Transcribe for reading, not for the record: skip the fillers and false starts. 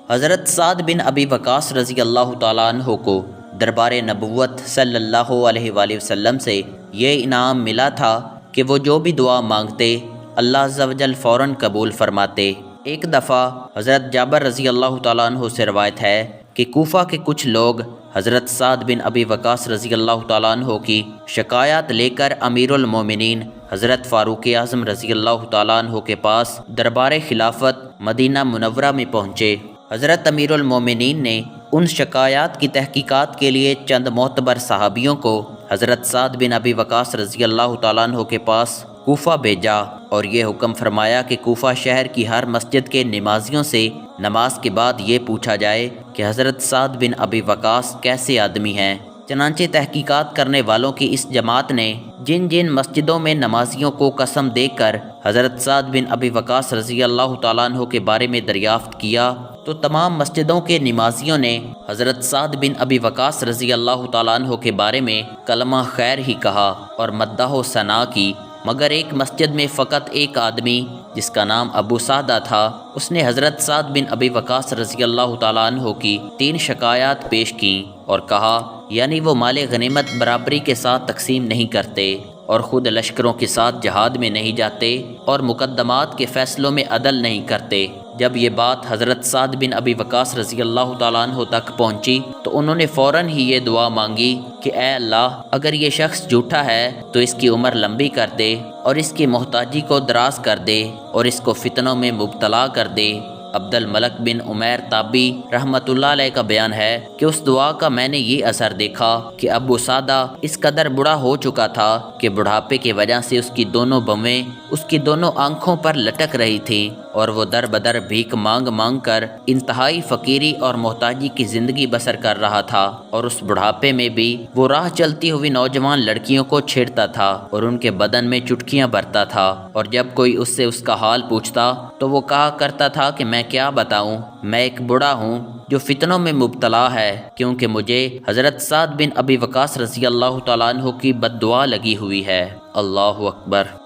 حضرت سعد بن ابی وقاص رضی اللہ تعالیٰ عنہ کو دربار نبوت صلی اللہ علیہ وآلہ وسلم سے یہ انعام ملا تھا کہ وہ جو بھی دعا مانگتے اللہ عز و جل فوراً قبول فرماتے۔ ایک دفعہ حضرت جابر رضی اللہ تعالیٰ عنہ سے روایت ہے کہ کوفہ کے کچھ لوگ حضرت سعد بن ابی وقاص رضی اللہ تعالیٰ عنہ کی شکایات لے کر امیر المومنین حضرت فاروق اعظم رضی اللہ تعالیٰ عنہ کے پاس دربار خلافت مدینہ منورہ میں پہنچے۔ حضرت امیر المومنین نے ان شکایات کی تحقیقات کے لیے چند معتبر صحابیوں کو حضرت سعد بن ابی وقاص رضی اللہ تعالیٰ عنہ کے پاس کوفہ بھیجا اور یہ حکم فرمایا کہ کوفہ شہر کی ہر مسجد کے نمازیوں سے نماز کے بعد یہ پوچھا جائے کہ حضرت سعد بن ابی وقاص کیسے آدمی ہیں۔ چنانچہ تحقیقات کرنے والوں کی اس جماعت نے جن جن مسجدوں میں نمازیوں کو قسم دے کر حضرت سعد بن ابی وقاص رضی اللہ تعالیٰ عنہ کے بارے میں دریافت کیا تو تمام مسجدوں کے نمازیوں نے حضرت سعد بن ابی وقاص رضی اللہ تعالیٰ عنہ کے بارے میں کلمہ خیر ہی کہا اور مدح و ثنا کی، مگر ایک مسجد میں فقط ایک آدمی جس کا نام ابو سعدہ تھا، اس نے حضرت سعد بن ابی وقاص رضی اللہ تعالیٰ عنہ کی 3 شکایات پیش کیں اور کہا یعنی وہ مال غنیمت برابری کے ساتھ تقسیم نہیں کرتے اور خود لشکروں کے ساتھ جہاد میں نہیں جاتے اور مقدمات کے فیصلوں میں عدل نہیں کرتے۔ جب یہ بات حضرت سعد بن ابی وقاص رضی اللہ تعالیٰ عنہ تک پہنچی تو انہوں نے فوراً ہی یہ دعا مانگی کہ اے اللہ، اگر یہ شخص جھوٹا ہے تو اس کی عمر لمبی کر دے اور اس کی محتاجی کو دراز کر دے اور اس کو فتنوں میں مبتلا کر دے۔ عبد الملک بن عمیر تابی رحمۃ اللہ علیہ کا بیان ہے کہ اس دعا کا میں نے یہ اثر دیکھا کہ ابو سعدہ اس قدر بوڑھا ہو چکا تھا کہ بڑھاپے کی وجہ سے اس کی دونوں بویں اس کی دونوں آنکھوں پر لٹک رہی تھیں اور وہ در بدر بھیک مانگ مانگ کر انتہائی فقیری اور محتاجی کی زندگی بسر کر رہا تھا، اور اس بڑھاپے میں بھی وہ راہ چلتی ہوئی نوجوان لڑکیوں کو چھیڑتا تھا اور ان کے بدن میں چٹکیاں بھرتا تھا، اور جب کوئی اس سے اس کا حال پوچھتا تو وہ کہا کرتا تھا کہ میں کیا بتاؤں، میں ایک بوڑھا ہوں جو فتنوں میں مبتلا ہے، کیونکہ مجھے حضرت سعد بن ابی وقاص رضی اللہ تعالیٰ عنہ کی بد دعا لگی ہوئی ہے۔ اللہ اکبر۔